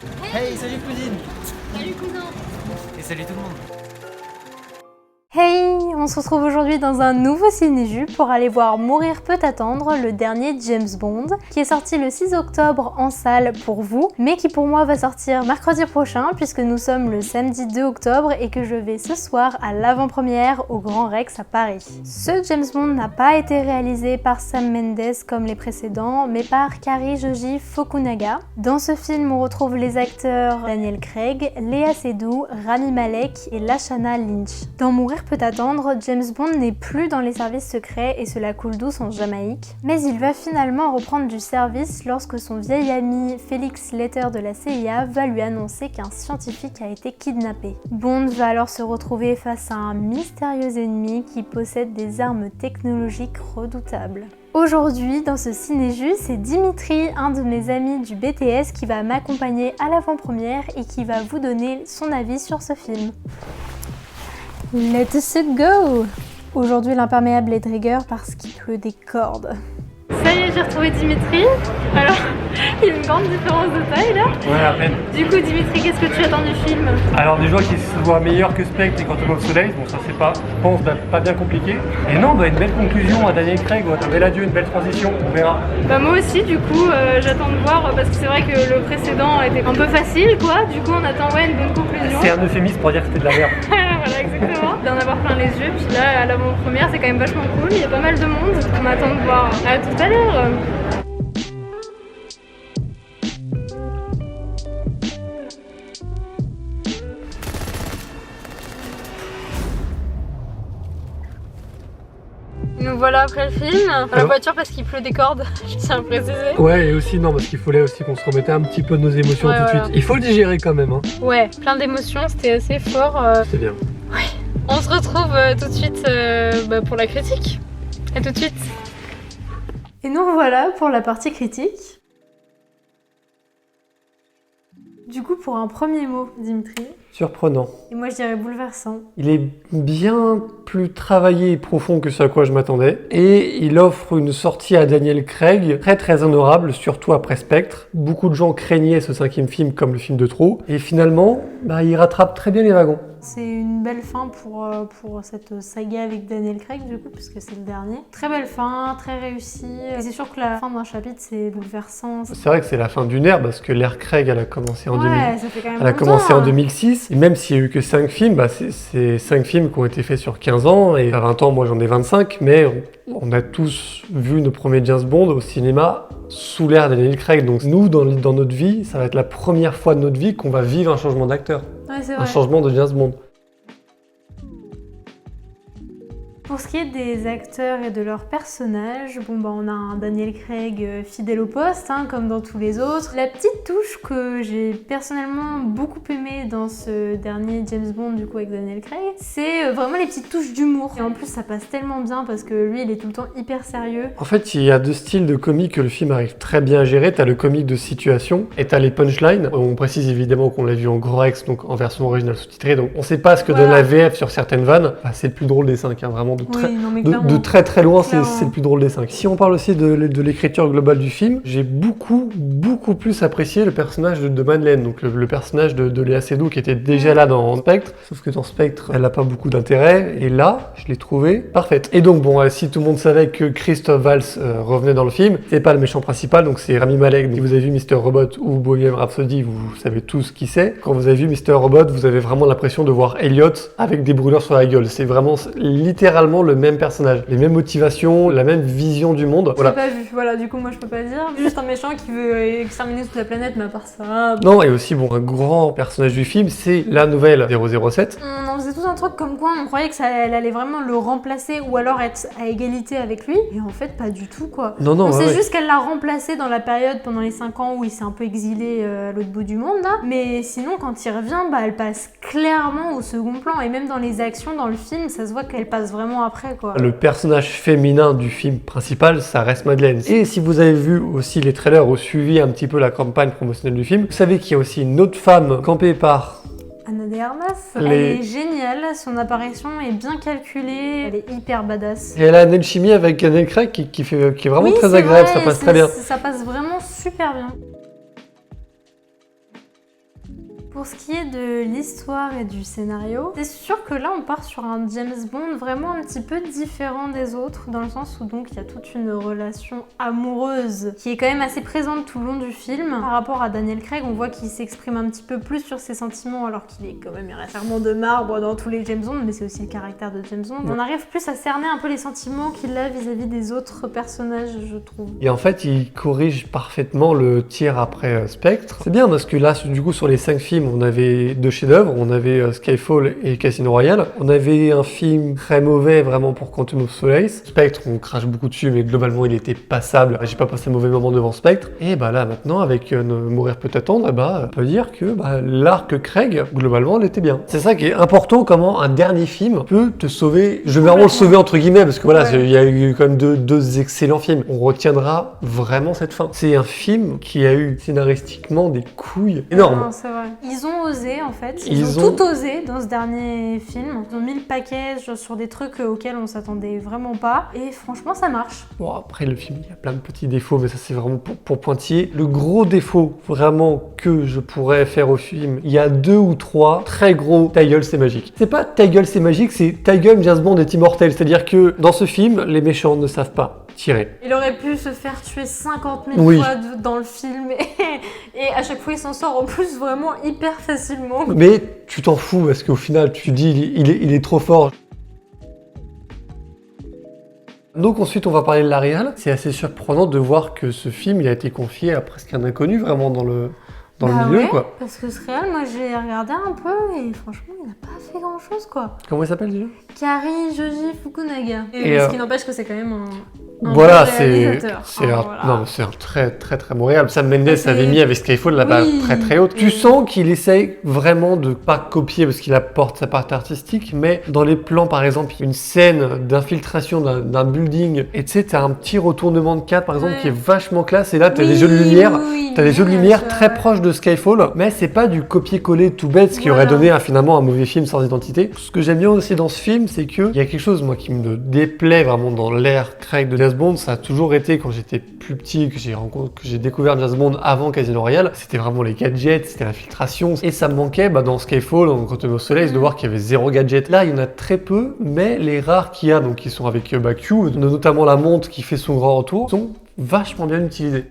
Hey, salut cousine! Salut cousin! Et salut tout le monde! Hey, on se retrouve aujourd'hui dans un nouveau Cinéju pour aller voir Mourir peut attendre, le dernier James Bond, qui est sorti le 6 octobre en salle pour vous, mais qui pour moi va sortir mercredi prochain puisque nous sommes le samedi 2 octobre et que je vais ce soir à l'avant-première au Grand Rex à Paris. Ce James Bond n'a pas été réalisé par Sam Mendes comme les précédents, mais par Cary Joji Fukunaga. Dans ce film, on retrouve les acteurs Daniel Craig, Léa Seydoux, Rami Malek et Lashana Lynch. Dans Mourir peut attendre, James Bond n'est plus dans les services secrets et cela coule douce en Jamaïque, mais il va finalement reprendre du service lorsque son vieil ami Felix Leiter de la CIA va lui annoncer qu'un scientifique a été kidnappé. Bond va alors se retrouver face à un mystérieux ennemi qui possède des armes technologiques redoutables. Aujourd'hui, dans ce Cinéju, c'est Dimitri, un de mes amis du BTS, qui va m'accompagner à l'avant-première et qui va vous donner son avis sur ce film. Let's go! Aujourd'hui, l'imperméable est de rigueur parce qu'il pleut des cordes. Ça y est, j'ai retrouvé Dimitri. Alors, il y a une grande différence de taille là. Ouais, à peine. Du coup, Dimitri, qu'est-ce que tu attends du film? Alors déjà qu'il se voit meilleur que Spectre et Quantum of Solace, bon ça c'est pas, je pense, pas bien compliqué. Et non, une belle conclusion à Daniel Craig, un bel adieu, une belle transition, on verra. Bah moi aussi, du coup, j'attends de voir parce que c'est vrai que le précédent était un peu facile quoi. Du coup, on attend une bonne conclusion. C'est un euphémisme pour dire que c'était de la merde. Voilà, exactement. D'en avoir plein les yeux, puis là, à l'avant-première, c'est quand même vachement cool. Il y a pas mal de monde. On attend de voir. À tout à l'heure. Nous voilà après le film, dans la voiture parce qu'il pleut des cordes, je tiens à préciser. Ouais, et aussi non, parce qu'il fallait aussi qu'on se remettait un petit peu de nos émotions tout de suite. Il faut le digérer quand même, hein. Ouais, plein d'émotions, c'était assez fort. C'est bien. Ouais. On se retrouve tout de suite pour la critique. À tout de suite. Et nous voilà pour la partie critique. Du coup, pour un premier mot, Dimitri. Surprenant. Et moi, je dirais bouleversant. Il est bien plus travaillé et profond que ce à quoi je m'attendais. Et il offre une sortie à Daniel Craig très très honorable, surtout après Spectre. Beaucoup de gens craignaient ce 5e film comme le film de trop. Et finalement, il rattrape très bien les wagons. C'est une belle fin pour cette saga avec Daniel Craig, du coup, puisque c'est le dernier. Très belle fin, très réussie. Et c'est sûr que la fin d'un chapitre, c'est bouleversant. C'est vrai que c'est la fin d'une ère, parce que l'ère Craig, elle a commencé en, ça fait quand même elle a longtemps, commencé en 2006. Et même s'il y a eu que 5 films, c'est 5 films qui ont été faits sur 15 ans. Et à 20 ans, moi j'en ai 25, mais on a tous vu nos premiers James Bond au cinéma sous l'ère Daniel Craig. Donc nous, dans notre vie, ça va être la première fois de notre vie qu'on va vivre un changement d'acteur. Ouais, c'est vrai. Un changement de James Bond. Pour ce qui est des acteurs et de leurs personnages, on a un Daniel Craig fidèle au poste, comme dans tous les autres. La petite touche que j'ai personnellement beaucoup aimée dans ce dernier James Bond du coup avec Daniel Craig, c'est vraiment les petites touches d'humour. Et en plus ça passe tellement bien parce que lui il est tout le temps hyper sérieux. En fait, il y a deux styles de comique que le film arrive très bien à gérer. T'as le comique de situation et t'as les punchlines. On précise évidemment qu'on l'a vu en Grand Rex, donc en version originale sous-titrée. Donc on sait pas ce que donne la VF sur certaines vannes. C'est le plus drôle des 5, vraiment. De très très loin, c'est le plus drôle des 5. Si on parle aussi de l'écriture globale du film, j'ai beaucoup plus apprécié le personnage de Madeleine, donc le personnage de Léa Seydoux qui était déjà là dans Spectre, sauf que dans Spectre, elle n'a pas beaucoup d'intérêt, et là, je l'ai trouvée parfaite. Et donc si tout le monde savait que Christophe Waltz revenait dans le film, c'est pas le méchant principal, donc c'est Rami Malek. Si vous avez vu Mr. Robot ou Bohemian Rhapsody, vous savez tous qui c'est. Quand vous avez vu Mr. Robot, vous avez vraiment l'impression de voir Elliot avec des brûlures sur la gueule. C'est vraiment littéralement le même personnage, les mêmes motivations, la même vision du monde. Voilà. J'ai pas vu, du coup moi je peux pas dire. Juste un méchant qui veut exterminer toute la planète, mais à part ça... Non, et aussi un grand personnage du film, c'est la nouvelle 007. On en faisait tout un truc comme quoi on croyait que elle allait vraiment le remplacer ou alors être à égalité avec lui, et en fait pas du tout quoi. Non, on sait juste qu'elle l'a remplacé dans la période pendant les 5 ans où il s'est un peu exilé à l'autre bout du monde là, mais sinon quand il revient, elle passe clairement au second plan, et même dans les actions dans le film, ça se voit qu'elle passe vraiment après quoi. Le personnage féminin du film principal, ça reste Madeleine. Et si vous avez vu aussi les trailers ou suivi un petit peu la campagne promotionnelle du film, vous savez qu'il y a aussi une autre femme campée par Ana de Armas, elle est géniale, son apparition est bien calculée, elle est hyper badass. Et elle a une alchimie avec Daniel Craig qui est vraiment très agréable, ça passe très bien. Ça passe vraiment super bien. Pour ce qui est de l'histoire et du scénario, c'est sûr que là on part sur un James Bond vraiment un petit peu différent des autres, dans le sens où donc il y a toute une relation amoureuse qui est quand même assez présente tout le long du film. Par rapport à Daniel Craig, on voit qu'il s'exprime un petit peu plus sur ses sentiments alors qu'il est quand même irréférablement de marbre dans tous les James Bond, mais c'est aussi le caractère de James Bond. On arrive plus à cerner un peu les sentiments qu'il a vis-à-vis des autres personnages, je trouve. Et en fait, il corrige parfaitement le tir après Spectre. C'est bien parce que là, du coup, sur les 5 films, on avait 2 chefs-d'œuvre. On avait Skyfall et Casino Royale. On avait un film très mauvais vraiment pour Quantum of Solace. Spectre, on crache beaucoup dessus, mais globalement, il était passable. J'ai pas passé un mauvais moment devant Spectre. Et bah là, maintenant, avec Mourir peut attendre, on peut dire que l'arc Craig, globalement, il était bien. C'est ça qui est important, comment un dernier film peut te sauver. Je vais vraiment le sauver entre guillemets, parce que voilà, il y a eu quand même deux excellents films. On retiendra vraiment cette fin. C'est un film qui a eu scénaristiquement des couilles énormes. Non, c'est vrai. Ils ont osé en fait. Ils ont tout osé dans ce dernier film. Ils ont mis le paquet sur des trucs auxquels on s'attendait vraiment pas. Et franchement, ça marche. Bon, après le film, il y a plein de petits défauts, mais ça c'est vraiment pour pointiller. Le gros défaut vraiment que je pourrais faire au film, il y a 2 ou 3 très gros ta gueule c'est magique. C'est pas ta gueule c'est magique, c'est ta gueule James Bond est immortel. C'est-à-dire que dans ce film, les méchants ne savent pas tirer. Il aurait pu se faire tuer 50 000 fois dans le film et à chaque fois il s'en sort en plus vraiment hyper facilement. Mais tu t'en fous parce qu'au final tu dis il est trop fort. Donc ensuite on va parler de la réal. C'est assez surprenant de voir que ce film il a été confié à presque un inconnu vraiment dans le milieu quoi. Parce que ce réal, moi j'ai regardé un peu et franchement il n'a pas fait grand chose quoi. Comment il s'appelle déjà? Kari Joji Fukunaga. Et ce qui n'empêche que c'est quand même un voilà, bon réalisateur. C'est un très très très bon réal. Sam Mendes avait mis avec Skyfall la barre très très haute. Tu sens qu'il essaye vraiment de pas copier parce qu'il apporte sa part artistique, mais dans les plans par exemple, une scène d'infiltration d'un building et tu sais, t'as un petit retournement de cadre par exemple qui est vachement classe et là t'as des jeux de lumière, t'as des jeux de lumière très proches de Skyfall, mais c'est pas du copier-coller tout bête, ce qui aurait donné finalement un mauvais film sans identité. Ce que j'aime bien aussi dans ce film, c'est qu'il y a quelque chose moi qui me déplaît vraiment dans l'ère Craig de James Bond. Ça a toujours été quand j'étais plus petit que j'ai découvert James Bond avant Casino Royale, c'était vraiment les gadgets, c'était l'infiltration et ça me manquait dans Skyfall, dans Quantum of Solace, de voir qu'il y avait 0 gadget. Là il y en a très peu, mais les rares qu'il y a, donc qui sont avec Q, notamment la montre qui fait son grand retour, sont vachement bien utilisés.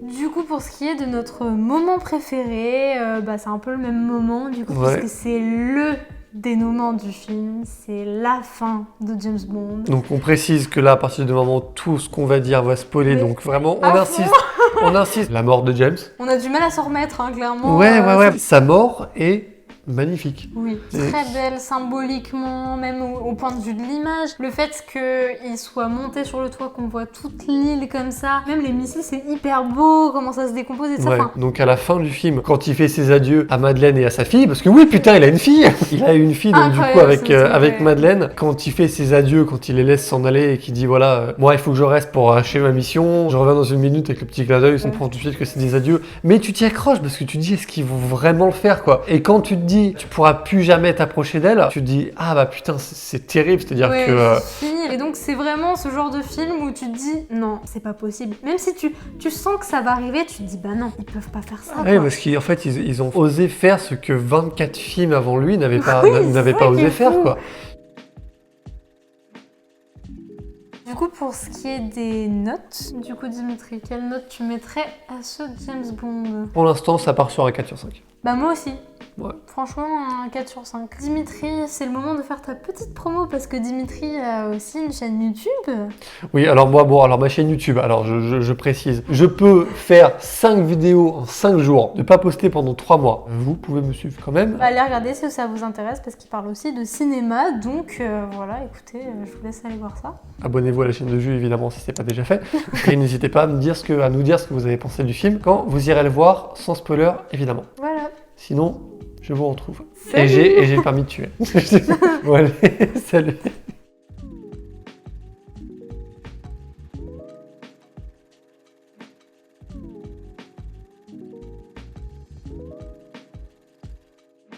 Du coup, pour ce qui est de notre moment préféré, c'est un peu le même moment, du coup, parce que c'est le dénouement du film, c'est la fin de James Bond. Donc on précise que là, à partir du moment où tout ce qu'on va dire va spoiler, donc vraiment, on insiste. La mort de James. On a du mal à s'en remettre, clairement. Ouais. Sa mort est magnifique. Oui, très belle symboliquement, même au point de vue de l'image. Le fait qu'il soit monté sur le toit, qu'on voit toute l'île comme ça, même les missiles, c'est hyper beau, comment ça se décompose et tout ça. Donc à la fin du film, quand il fait ses adieux à Madeleine et à sa fille, parce que oui, putain, il a une fille. Il a une fille, donc du coup avec Madeleine, quand il fait ses adieux, quand il les laisse s'en aller et qu'il dit voilà, moi il faut que je reste pour achever ma mission, je reviens dans une minute avec le petit clin d'œil, on comprend tout de suite que c'est des adieux, mais tu t'y accroches parce que tu te dis est-ce qu'ils vont vraiment le faire quoi. Et quand tu te dis tu pourras plus jamais t'approcher d'elle, tu te dis ah bah putain c'est terrible, c'est-à-dire que fini. Et donc c'est vraiment ce genre de film où tu te dis non c'est pas possible, même si tu sens que ça va arriver, tu te dis bah non ils peuvent pas faire ça quoi. Parce qu'en fait ils ont osé faire ce que 24 films avant lui n'avaient pas osé faire quoi. Du coup, pour ce qui est des notes, du coup Dimitri, quelle note tu mettrais à ce James Bond? Pour l'instant, ça part sur un 4 sur 5. Bah moi aussi. Ouais. Franchement, un 4 sur 5. Dimitri, c'est le moment de faire ta petite promo parce que Dimitri a aussi une chaîne YouTube. Oui, alors moi, ma chaîne YouTube, alors je précise, je peux faire 5 vidéos en 5 jours, ne pas poster pendant 3 mois. Vous pouvez me suivre quand même. Allez regarder si ça vous intéresse parce qu'il parle aussi de cinéma, donc voilà, écoutez, je vous laisse aller voir ça. Abonnez-vous à la chaîne de Jus évidemment si c'est pas déjà fait. Et n'hésitez pas à nous dire ce que vous avez pensé du film quand vous irez le voir, sans spoiler évidemment. Voilà. Sinon, je vous retrouve. Salut. Et j'ai le permis de tuer. Bon allez, salut.